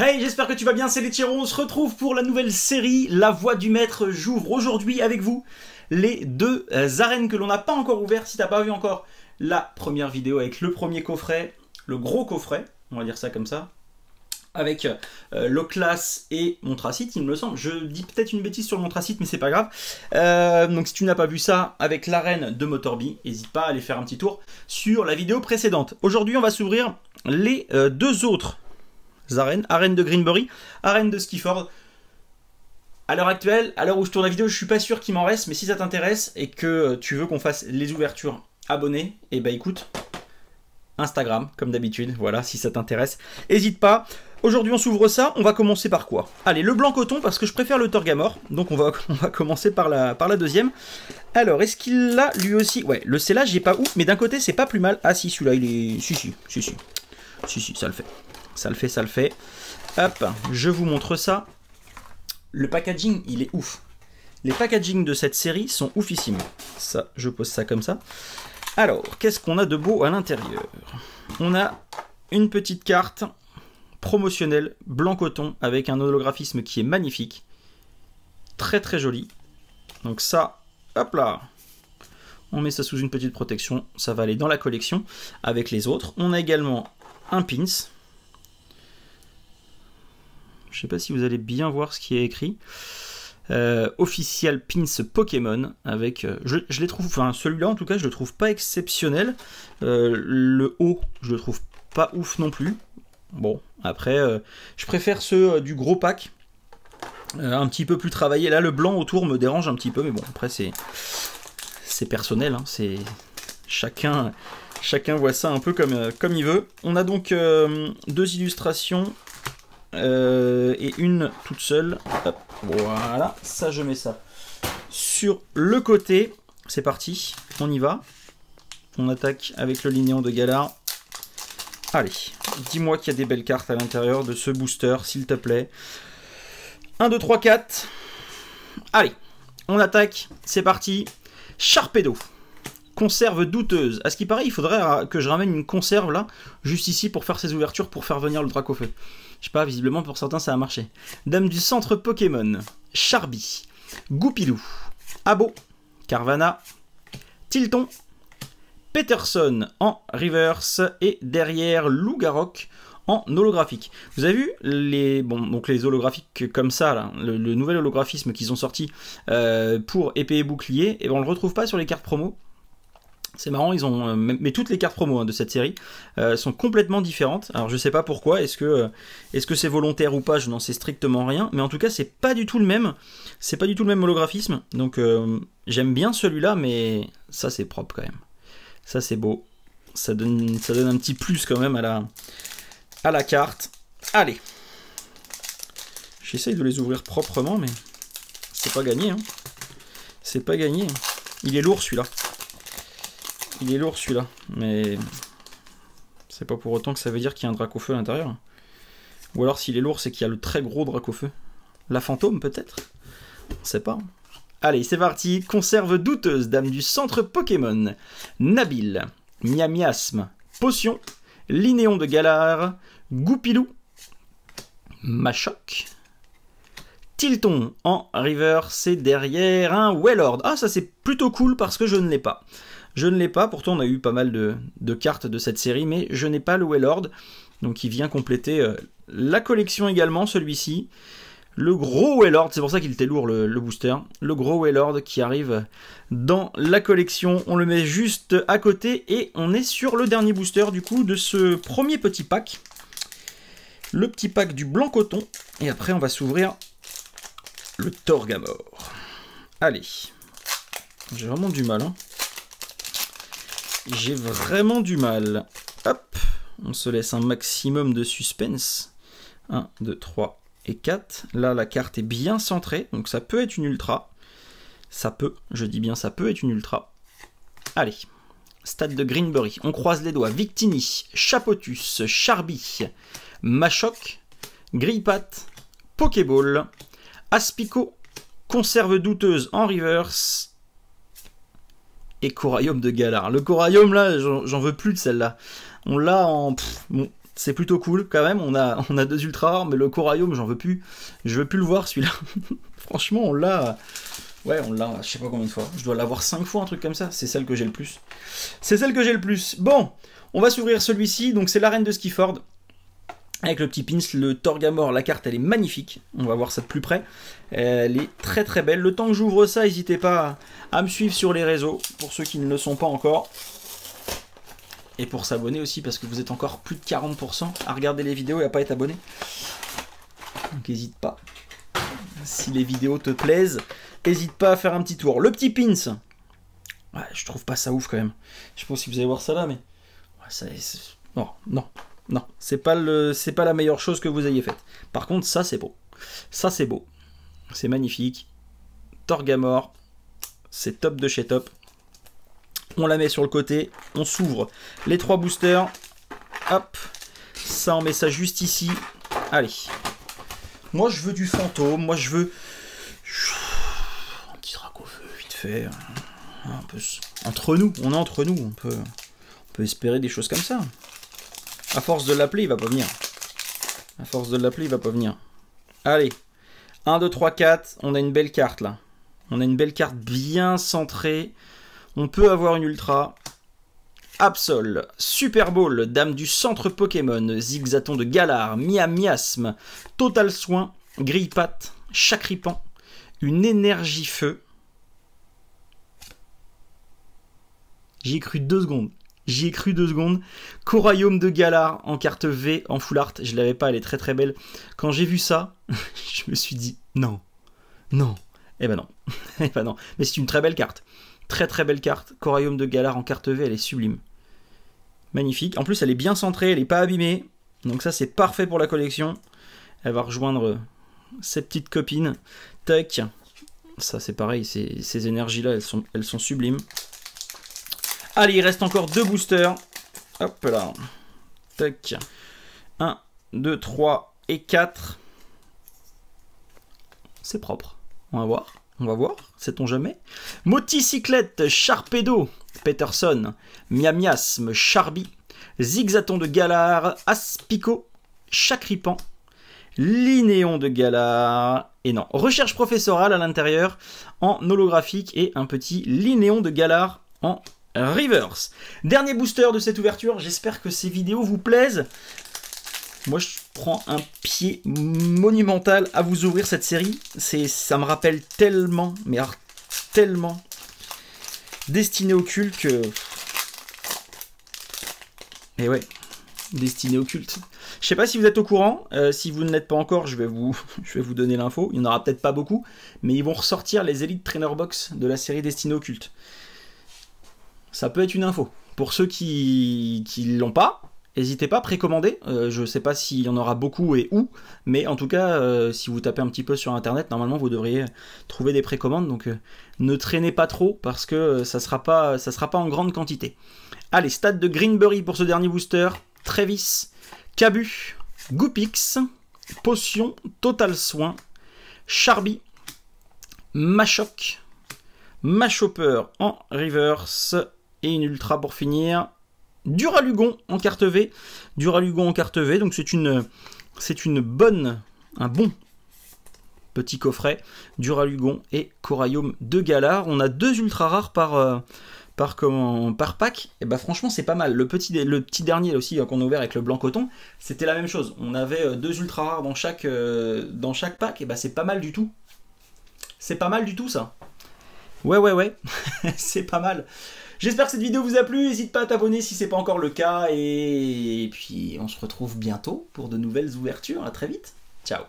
Hey, j'espère que tu vas bien, c'est les Tiros, on se retrouve pour la nouvelle série La Voix du Maître. J'ouvre aujourd'hui avec vous les deux arènes que l'on n'a pas encore ouvertes. Si t'as pas vu encore la première vidéo avec le premier coffret, le gros coffret, on va dire ça comme ça, avec l'Oclas et Montracite, il me semble. Je dis peut-être une bêtise sur le Montracite, mais c'est pas grave. Donc si tu n'as pas vu ça avec l'arène de Motorby, n'hésite pas à aller faire un petit tour sur la vidéo précédente. Aujourd'hui, on va s'ouvrir les deux autres arènes, arène de Greenbury, arène de Skiford. À l'heure actuelle, à l'heure où je tourne la vidéo, je suis pas sûr qu'il m'en reste, mais si ça t'intéresse et que tu veux qu'on fasse les ouvertures abonnés, et bah écoute, Instagram, comme d'habitude, voilà, si ça t'intéresse, n'hésite pas. Aujourd'hui, on s'ouvre ça, on va commencer par quoi? Allez, le blanc coton, parce que je préfère le Torgamore, donc on va commencer par la deuxième. Alors, est-ce qu'il l'a lui aussi? Ouais, le scellage, j'ai pas ouf, mais d'un côté, c'est pas plus mal. Ah si, celui-là, il est... Si, ça le fait. Ça le fait. Hop, je vous montre ça. Le packaging, il est ouf. Les packaging de cette série sont oufissimes. Ça, je pose ça comme ça. Alors, qu'est-ce qu'on a de beau à l'intérieur? On a une petite carte promotionnelle blanc coton avec un holographisme qui est magnifique. Très très joli. Donc ça, hop là. On met ça sous une petite protection. Ça va aller dans la collection avec les autres. On a également un pins. Je ne sais pas si vous allez bien voir ce qui est écrit. Official Pins Pokémon. Avec, je les trouve, enfin celui-là en tout cas, je le trouve pas exceptionnel. Le haut, je le trouve pas ouf non plus. Bon, après, je préfère ceux du gros pack. Un petit peu plus travaillé. Là, le blanc autour me dérange un petit peu, mais bon, après, c'est personnel. Hein, c'est chacun voit ça un peu comme il veut. On a donc deux illustrations. Et une toute seule. Hop, voilà, ça je mets ça sur le côté. C'est parti, on y va. On attaque avec le Linéon de Galar. Allez, dis-moi qu'il y a des belles cartes à l'intérieur de ce booster, s'il te plaît. 1, 2, 3, 4. Allez, on attaque, c'est parti. Sharpedo. Conserve douteuse. À ce qui paraît, il faudrait que je ramène une conserve là, juste ici, pour faire ces ouvertures, pour faire venir le Dracofeu. Je sais pas, visiblement pour certains ça a marché. Dame du centre Pokémon. Charby. Goupilou. Abo. Carvana. Tilton. Peterson en reverse. Et derrière Lougarok en holographique. Vous avez vu les, donc les holographiques comme ça, là, le nouvel holographisme qu'ils ont sorti pour épée et bouclier, et on le retrouve pas sur les cartes promo. C'est marrant, ils ont, mais toutes les cartes promo de cette série sont complètement différentes. Alors je sais pas pourquoi, est-ce que c'est volontaire ou pas, je n'en sais strictement rien. Mais en tout cas, c'est pas du tout le même. C'est pas du tout le même holographisme. Donc j'aime bien celui-là, mais ça c'est propre quand même. Ça c'est beau. Ça donne un petit plus quand même à la carte. Allez. J'essaye de les ouvrir proprement, mais c'est pas gagné. Hein. C'est pas gagné. Il est lourd celui-là. Il est lourd celui-là, mais c'est pas pour autant que ça veut dire qu'il y a un Dracofeu à l'intérieur. Ou alors s'il est lourd, c'est qu'il y a le très gros Dracofeu. La fantôme peut-être? On sait pas. Allez, c'est parti. Conserve douteuse, dame du centre Pokémon. Nabil, Miamiasme, Potion, Linéon de Galar, Goupilou, Machoc, Tilton en reverse et derrière un Wailord. Ah, ça c'est plutôt cool parce que je ne l'ai pas. Je ne l'ai pas, pourtant on a eu pas mal de cartes de cette série, mais je n'ai pas le Wailord, donc il vient compléter la collection également, celui-ci. Le gros Wailord, c'est pour ça qu'il était lourd le booster, le gros Wailord qui arrive dans la collection, on le met juste à côté, et on est sur le dernier booster du coup de ce premier petit pack. Le petit pack du blanc coton, et après on va s'ouvrir le Torgamore. Allez, j'ai vraiment du mal, hein. J'ai vraiment du mal. Hop, on se laisse un maximum de suspense. 1, 2, 3 et 4. Là, la carte est bien centrée, donc ça peut être une ultra. Ça peut, je dis bien ça peut être une ultra. Allez, stade de Greenbury. On croise les doigts. Victini, Chapotus, Charby, Machoc, Grillpat, Pokéball, Aspico, Conserve douteuse en reverse. Et Coraium de Galar. Le Coraium, là, j'en veux plus de celle-là. On l'a en... bon, C'est plutôt cool quand même, on a 2 ultra rares, mais le Coraium, j'en veux plus. Je veux plus le voir celui-là. Franchement, on l'a... Ouais, on l'a, je sais pas combien de fois. Je dois l'avoir 5 fois, un truc comme ça. C'est celle que j'ai le plus. C'est celle que j'ai le plus. Bon, on va s'ouvrir celui-ci. Donc c'est l'arène de Skiford. Avec le petit pins, le Torgamore, la carte, elle est magnifique. On va voir ça de plus près. Elle est très très belle. Le temps que j'ouvre ça, n'hésitez pas à me suivre sur les réseaux, pour ceux qui ne le sont pas encore. Et pour s'abonner aussi, parce que vous êtes encore plus de 40% à regarder les vidéos et à pas être abonné. Donc n'hésite pas. Si les vidéos te plaisent, n'hésite pas à faire un petit tour. Le petit pins, ouais, je trouve pas ça ouf quand même. Je sais pas si vous allez voir ça là, mais... Ouais, ça, non, non, non. C'est pas la meilleure chose que vous ayez faite. Par contre, ça c'est beau. Ça c'est beau. C'est magnifique. Torgamore, c'est top de chez top. On la met sur le côté, on s'ouvre les 3 boosters. Hop, ça on met ça juste ici. Allez. Moi je veux du fantôme, moi je veux... Un petit drac au feu, vite fait. Un peu... Entre nous, on est entre nous, on peut espérer des choses comme ça. À force de l'appeler, il va pas venir. À force de l'appeler, il va pas venir. Allez, 1, 2, 3, 4, on a une belle carte là. On a une belle carte bien centrée. On peut avoir une ultra. Absol, Super Ball, Dame du centre Pokémon, Zigzaton de Galar, Miasme, Total Soin, Grille-Patte, Chacripan, une énergie feu. J'y ai cru 2 secondes. J'y ai cru 2 secondes. Coraium de Galar en carte V en full art. Je l'avais pas, elle est très très belle. Quand j'ai vu ça, je me suis dit non, non. Eh ben non, eh ben non. Mais c'est une très belle carte. Très très belle carte. Coraium de Galar en carte V, elle est sublime. Magnifique. En plus, elle est bien centrée, elle n'est pas abîmée. Donc ça, c'est parfait pour la collection. Elle va rejoindre ses petites copines. Tac. Ça, c'est pareil. Ces énergies-là, elles sont sublimes. Allez, il reste encore 2 boosters. Hop là. Tac. 1, 2, 3 et 4. C'est propre. On va voir. On va voir, sait-on jamais. Moticyclette, Sharpedo, Peterson, Miasme, Charby, Zigzaton de Galar, Aspico, Chacripan, Linéon de Galar, et non, recherche professorale à l'intérieur en holographique et un petit Linéon de Galar en reverse. Dernier booster de cette ouverture, j'espère que ces vidéos vous plaisent. Moi, je prends un pied monumental à vous ouvrir cette série. Ça me rappelle tellement, mais alors, tellement Destinée Occulte que... Et ouais, Destinée Occulte. Je sais pas si vous êtes au courant. Si vous ne l'êtes pas encore, je vais vous donner l'info. Il n'y en aura peut-être pas beaucoup, mais ils vont ressortir les Elite Trainer Box de la série Destinée Occulte. Ça peut être une info. Pour ceux qui l'ont pas, n'hésitez pas à précommander. Je ne sais pas s'il y en aura beaucoup et où, mais en tout cas, si vous tapez un petit peu sur internet, normalement vous devriez trouver des précommandes. Donc ne traînez pas trop parce que ça sera pas en grande quantité. Allez, stade de Greenberry pour ce dernier booster. Travis, Cabu, Goopix, Potion, Total Soin, Charby, Machoc, Machopper en reverse et une ultra pour finir. Duralugon en carte V. Duralugon en carte V, donc c'est un bon petit coffret. Duralugon et Coraium de Galar. On a 2 ultra rares par pack. Et bah franchement c'est pas mal. Le petit dernier là aussi qu'on a ouvert avec le blanc coton, c'était la même chose. On avait 2 ultra rares dans chaque pack. Et bah c'est pas mal du tout. C'est pas mal du tout ça. Ouais. C'est pas mal. J'espère que cette vidéo vous a plu, n'hésite pas à t'abonner si c'est pas encore le cas, et puis on se retrouve bientôt pour de nouvelles ouvertures, à très vite, ciao.